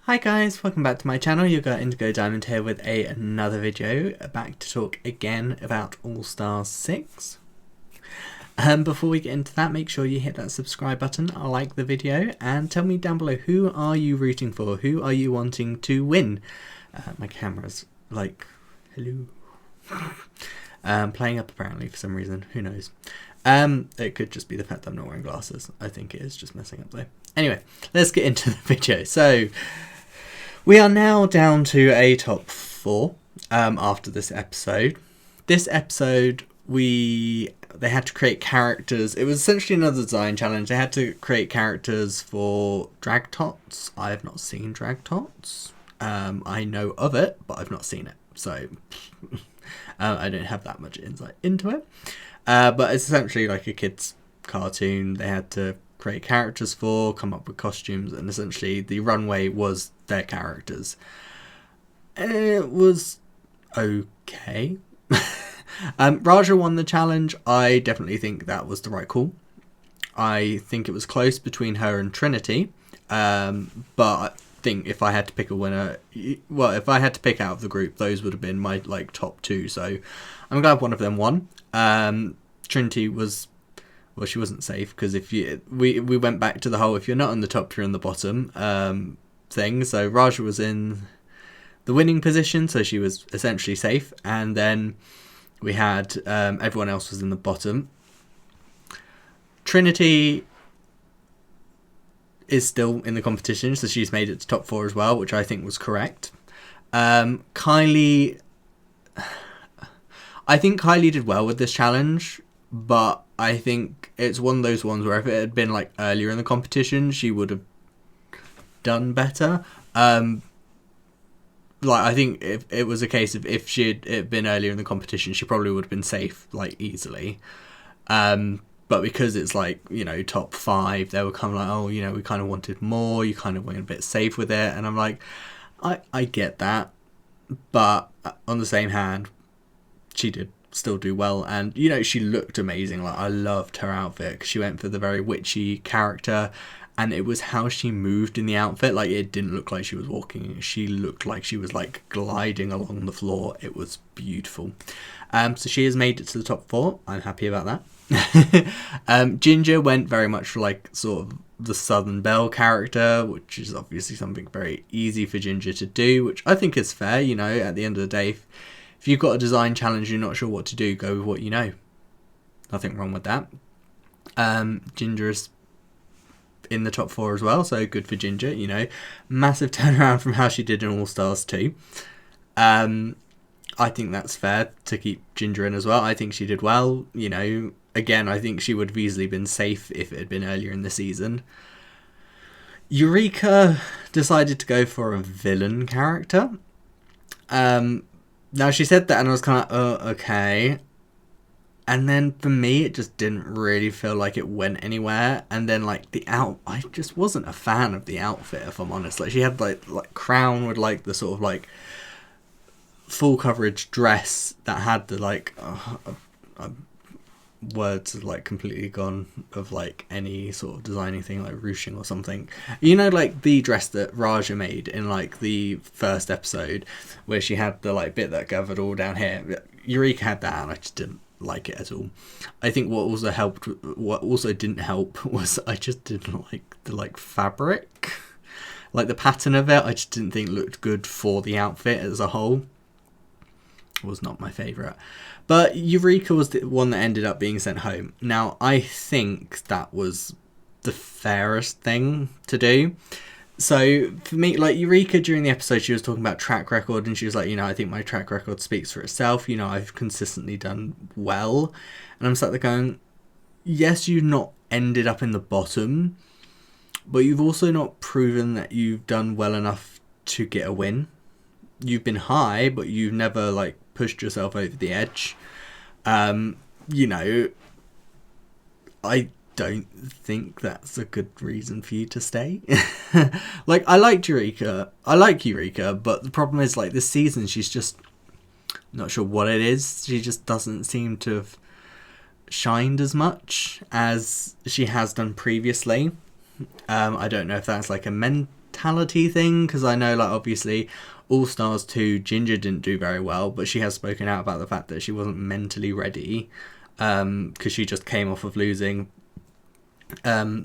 Hi guys, welcome back to my channel. You've got Indigo Diamond here with another video, back to talk again about All Stars 6. Before we get into that, make sure you hit that subscribe button, like the video, and tell me down below, who are you rooting for? Who are you wanting to win? My camera's like, hello. Playing up apparently for some reason, who knows. It could just be the fact that I'm not wearing glasses. I think it is just messing up though. Anyway, let's get into the video. So, we are now down to a top 4 after this episode. This episode, they had to create characters. It was essentially another design challenge. They had to create characters for drag Tots. I have not seen drag Tots. I know of it, but I've not seen it. So, I don't have that much insight into it. But it's essentially like a kid's cartoon. They had to create characters for, come up with costumes, and essentially the runway was their characters. And it was okay. Raja won the challenge. I definitely think that was the right call. I think it was close between her and Trinity. But I think if I had to pick a winner, well, if I had to pick out of the group, those would have been my top 2. So I'm glad one of them won. Trinity was, well, she wasn't safe because we went back to the whole if you're not on the top, you're on the bottom thing. So Raja was in the winning position, so she was essentially safe, and then we had everyone else was in the bottom. Trinity is still in the competition, so she's made it to top 4 as well, which I think was correct. Kylie, I think Kylie did well with this challenge, but I think it's one of those ones where if it had been earlier in the competition, she would have done better. I think if it was a case of if she had been earlier in the competition, she probably would have been safe easily. But because it's top 5, they were kind of oh, we kind of wanted more. You kind of went a bit safe with it, and I'm like, I get that, but on the same hand, she did still do well, and she looked amazing. I loved her outfit 'cause she went for the very witchy character, and it was how she moved in the outfit. It didn't look like she was walking. She looked like she was gliding along the floor. It was beautiful. So she has made it to the top 4. I'm happy about that. Ginger went very much for sort of the Southern Belle character, which is obviously something very easy for Ginger to do, which I think is fair. At the end of the day, if you've got a design challenge, you're not sure what to do, go with what you know. Nothing wrong with that. Ginger is in the top 4 as well, so good for Ginger. Massive turnaround from how she did in All Stars 2. I think that's fair to keep Ginger in as well. I think she did well. Again, I think she would have easily been safe if it had been earlier in the season. Eureka decided to go for a villain character. Now she said that and I was kind of okay. And then for me, it just didn't really feel like it went anywhere. And then I just wasn't a fan of the outfit, if I'm honest. She had crown with the sort of full coverage dress that had the words have completely gone of any sort of designing thing ruching or something. The dress that Raja made in the first episode where she had the bit that gathered all down here. Eureka had that and I just didn't like it at all. I think what also didn't help was I just didn't like the fabric, the pattern of it. I just didn't think looked good for the outfit as a whole. It was not my favourite. But Eureka was the one that ended up being sent home. Now I think that was the fairest thing to do. So for me, Eureka during the episode, she was talking about track record, and she was I think my track record speaks for itself. I've consistently done well. And I'm sat there going, yes, you've not ended up in the bottom, but you've also not proven that you've done well enough to get a win. You've been high, but you've never pushed yourself over the edge. I don't think that's a good reason for you to stay. I liked Eureka. I like Eureka, but the problem is this season she's just not sure what it is. She just doesn't seem to have shined as much as she has done previously. I don't know if that's a mentality mentality thing, because I know, like, obviously All Stars 2 Ginger didn't do very well, but she has spoken out about the fact that she wasn't mentally ready, because she just came off of losing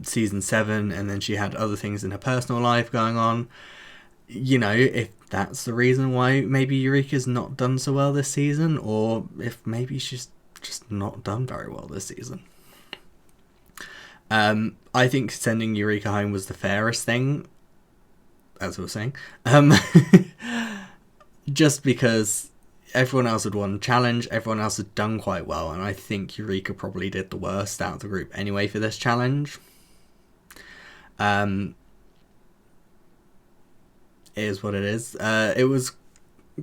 season 7, and then she had other things in her personal life going on. You know, if that's the reason why maybe Eureka's not done so well this season, or if maybe she's just not done very well this season. I think sending Eureka home was the fairest thing, as I was saying. Just because everyone else had won the challenge, everyone else had done quite well, and I think Eureka probably did the worst out of the group anyway for this challenge. It is what it is. It was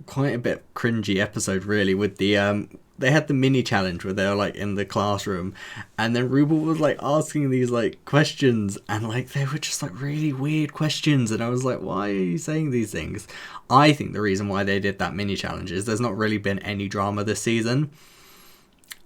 quite a bit cringy episode, really, with the they had the mini challenge where they were like in the classroom, and then RuPaul was like asking these like questions, and like they were just like really weird questions, and I was like, why are you saying these things? I think the reason why they did that mini challenge is there's not really been any drama this season,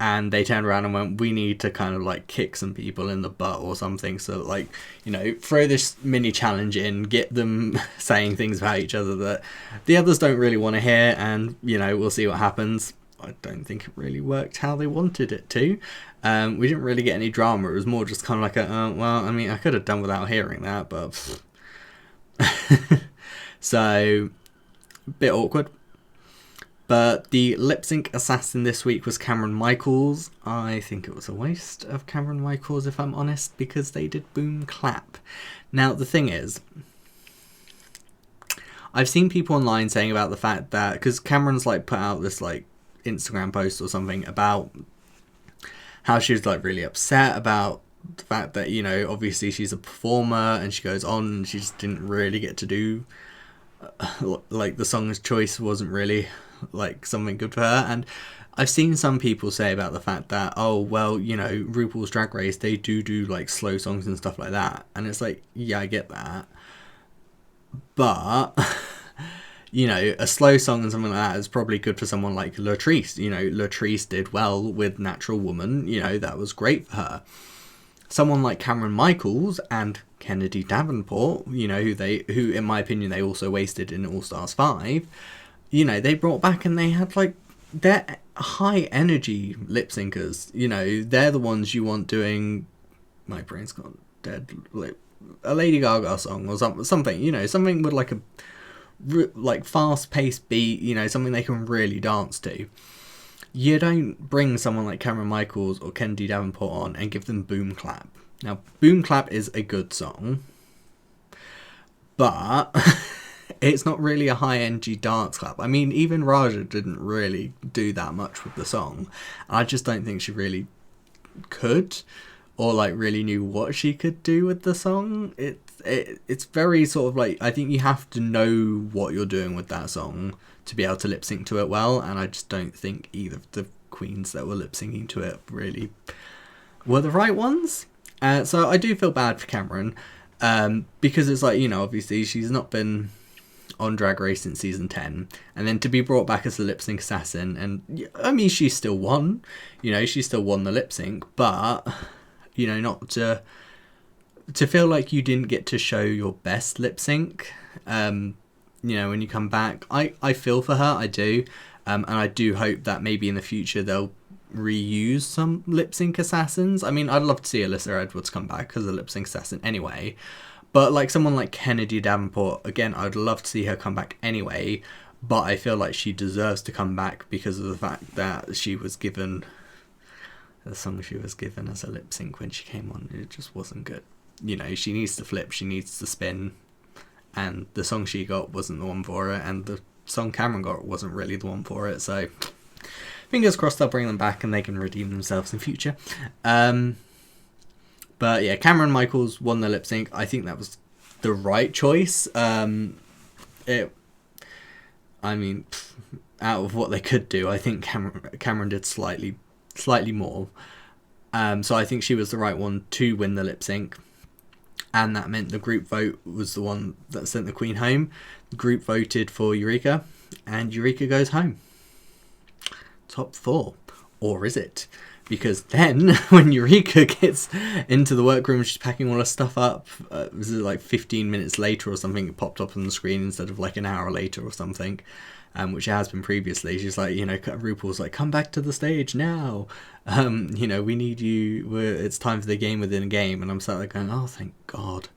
and they turned around and went, we need to kind of like kick some people in the butt or something, so like, you know, throw this mini challenge in, get them saying things about each other that the others don't really want to hear, and, you know, we'll see what happens. I don't think it really worked how they wanted it to. We didn't really get any drama. It was more just kind of like well, I mean, I could have done without hearing that, but so a bit awkward. But the lip sync assassin this week was Cameron Michaels. I think it was a waste of Cameron Michaels, if I'm honest, because they did boom clap. Now, the thing is, I've seen people online saying about the fact that, because Cameron's like put out this like Instagram post or something about how she was like really upset about the fact that, you know, obviously she's a performer and she goes on and she just didn't really get to do like the song's choice wasn't really like something good for her. And I've seen some people say about the fact that, oh well, you know, RuPaul's Drag Race, they do like slow songs and stuff like that, and it's like, yeah, I get that, but you know, a slow song and something like that is probably good for someone like Latrice. You know, Latrice did well with Natural Woman. You know, that was great for her. Someone like Cameron Michaels and Kennedy Davenport, you know, who in my opinion they also wasted in All Stars 5. You know, they brought back and they had like, they're high energy lip syncers. You know, they're the ones you want doing. My brain's gone dead. Like a Lady Gaga song or something. You know, something with like a like fast-paced beat, you know, something they can really dance to. You don't bring someone like Cameron Michaels or Kennedy Davenport on and give them Boom Clap. Now, Boom Clap is a good song, but it's not really a high-energy dance clap. I mean, even Raja didn't really do that much with the song. I just don't think she really could, or like really knew what she could do with the song. It's very sort of like, I think you have to know what you're doing with that song to be able to lip sync to it well, and I just don't think either of the queens that were lip syncing to it really were the right ones. So I do feel bad for Cameron, because it's like, you know, obviously she's not been on Drag Race since season 10, and then to be brought back as a lip sync assassin, and I mean, she still won, you know, she still won the lip sync, but, you know, not to feel like you didn't get to show your best lip sync, you know, when you come back. I feel for her, I do, and I do hope that maybe in the future they'll reuse some lip sync assassins. I mean, I'd love to see Alyssa Edwards come back as a lip sync assassin anyway, but like someone like Kennedy Davenport, again, I'd love to see her come back anyway, but I feel like she deserves to come back because of the fact that she was given, the song she was given as a lip sync when she came on, it just wasn't good. You know, she needs to flip, she needs to spin, and the song she got wasn't the one for it, and the song Cameron got wasn't really the one for it, so fingers crossed they'll bring them back and they can redeem themselves in future. But yeah, Cameron Michaels won the lip sync. I think that was the right choice. I mean, out of what they could do, I think Cameron did slightly more. So I think she was the right one to win the lip sync. And that meant the group vote was the one that sent the queen home. The group voted for Eureka, and Eureka goes home. Top 4. Or is it? Because then, when Eureka gets into the workroom, she's packing all her stuff up. Was it like 15 minutes later or something? It popped up on the screen instead of like an hour later or something, which it has been previously. She's like, RuPaul's like, come back to the stage now. We need you. It's time for the game within a game. And I'm sat there going, oh, thank God.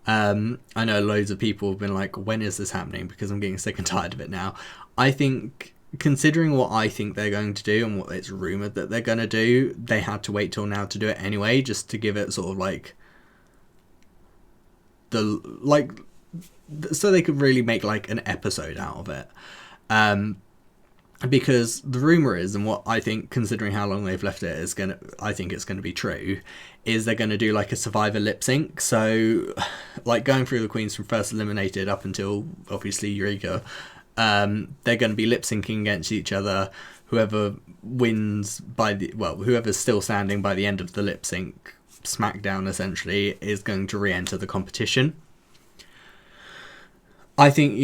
I know loads of people have been like, when is this happening? Because I'm getting sick and tired of it now. I think, considering what I think they're going to do and what it's rumoured that they're going to do, they had to wait till now to do it anyway, just to give it sort of like so they could really make like an episode out of it. Because the rumour is, and what I think, considering how long they've left it, I think it's going to be true, is they're going to do like a Survivor lip sync. So like going through the queens from first eliminated up until obviously Eureka, they're going to be lip syncing against each other. Whoever wins whoever's still standing by the end of the lip sync SmackDown essentially is going to re-enter the competition. I think,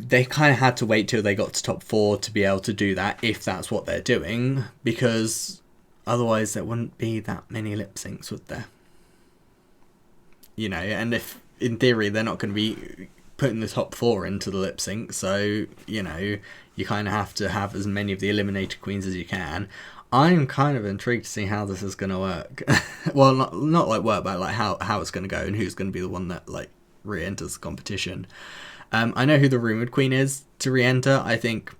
they kind of had to wait till they got to top 4 to be able to do that, if that's what they're doing, because otherwise there wouldn't be that many lip syncs, would there? And if, in theory, they're not going to be putting the top 4 into the lip sync, so, you kind of have to have as many of the eliminated queens as you can. I'm kind of intrigued to see how this is going to work. Well, not like work, but like how it's going to go and who's going to be the one that like re-enters the competition. I know who the rumoured queen is to re-enter. I think,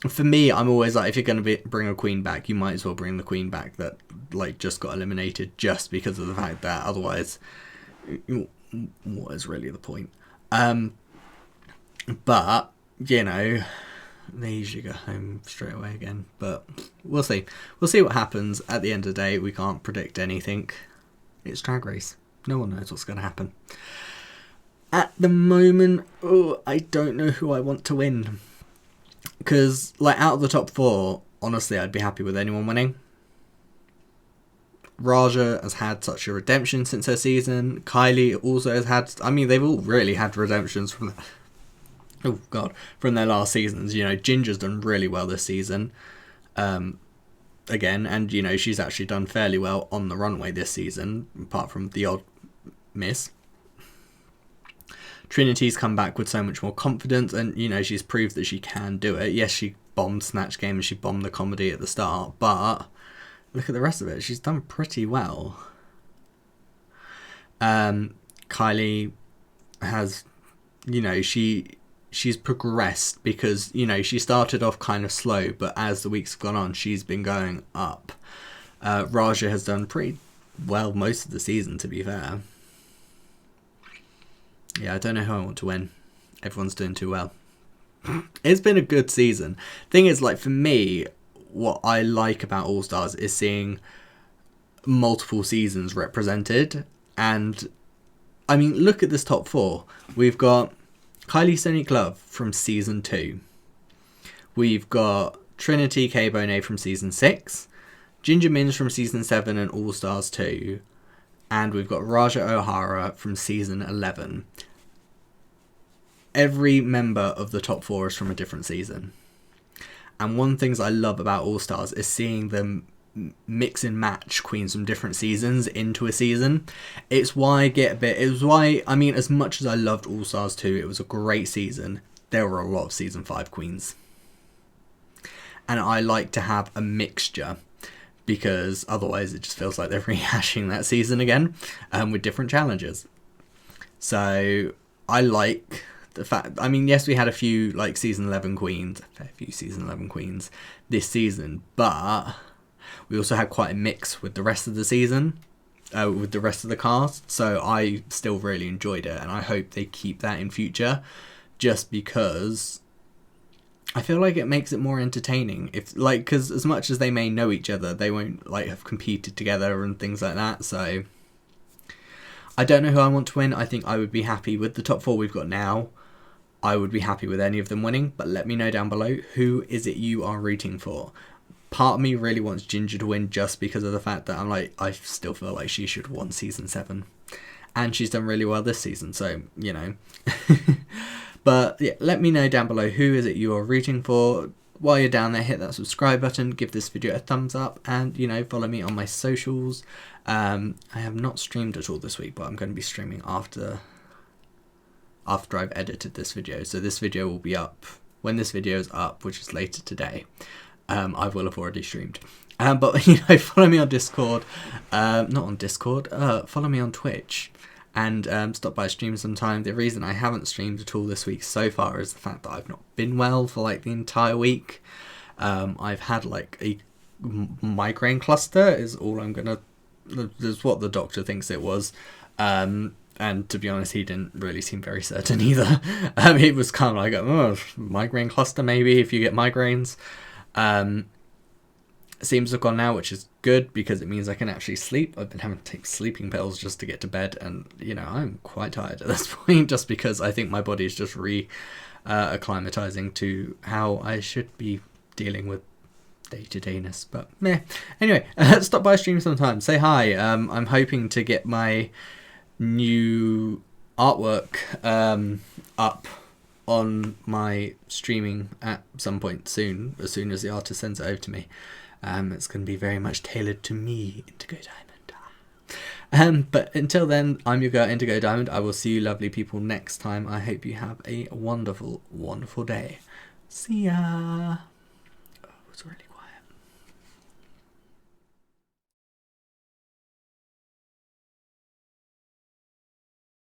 for me, I'm always like, if you're going to bring a queen back, you might as well bring the queen back that like just got eliminated, just because of the fact that otherwise, what is really the point? But, they usually go home straight away again. But we'll see. We'll see what happens. At the end of the day, we can't predict anything. It's Drag Race. No one knows what's going to happen. At the moment, I don't know who I want to win. Because, like, out of the top 4, honestly, I'd be happy with anyone winning. Raja has had such a redemption since her season. Kylie also has had... they've all really had redemptions from... from their last seasons. Ginger's done really well this season. Again, and, she's actually done fairly well on the runway this season, apart from the odd miss. Trinity's come back with so much more confidence, and she's proved that she can do it. Yes, she bombed Snatch Game and she bombed the comedy at the start, but look at the rest of it. She's done pretty well. Kylie has, she's progressed because she started off kind of slow, but as the weeks have gone on, she's been going up. Raja has done pretty well most of the season, to be fair. Yeah, I don't know who I want to win. Everyone's doing too well. It's been a good season. Thing is, like, for me, what I like about All Stars is seeing multiple seasons represented. And, look at this top 4. We've got Kylie, Sonique, Love from season 2. We've got Trinity, K.Bonet from season 6. Ginger Minj from season 7 and All Stars 2. And we've got Raja O'Hara from season 11. Every member of the top 4 is from a different season. And one of the things I love about All Stars is seeing them mix and match queens from different seasons into a season. It's why as much as I loved All Stars 2, it was a great season, there were a lot of season 5 queens. And I like to have a mixture, because otherwise it just feels like they're rehashing that season again, with different challenges. So I like the fact, yes, we had a few like season 11 queens, a fair few season 11 queens this season, but we also had quite a mix with the rest of the season, with the rest of the cast. So I still really enjoyed it, and I hope they keep that in future, just because I feel like it makes it more entertaining. Because as much as they may know each other, they won't like have competed together and things like that. So I don't know who I want to win. I think I would be happy with the top 4 we've got now. I would be happy with any of them winning, but let me know down below, who is it you are rooting for? Part of me really wants Ginger to win, just because of the fact that I still feel like she should have won season 7. And she's done really well this season, so, But yeah, let me know down below, who is it you are rooting for? while you're down there, hit that subscribe button, give this video a thumbs up, and, you know, follow me on my socials. I have not streamed at all this week, but I'm going to be streaming after I've edited this video. So this video will be up when this video is up, which is later today. I will have already streamed. But, you know, follow me on Discord. Not on Discord. Follow me on Twitch. And stop by stream sometime. The reason I haven't streamed at all this week so far is the fact that I've not been well for like the entire week. I've had like a migraine cluster is all I'm gonna, is what the doctor thinks it was. And to be honest, he didn't really seem very certain either. It was kind of like, oh, migraine cluster maybe if you get migraines. Seems to have gone now, which is good because it means I can actually sleep. I've been having to take sleeping pills just to get to bed, and you know, I'm quite tired at this point just because I think my body is just acclimatizing to how I should be dealing with day-to-dayness. But meh. Anyway, stop by stream sometime, say hi. I'm hoping to get my new artwork up on my streaming at some point soon, as soon as the artist sends it over to me. It's going to be very much tailored to me, Indigo Diamond. But until then, I'm your girl, Indigo Diamond. I will see you lovely people next time. I hope you have a wonderful, wonderful day. See ya! Oh, it was really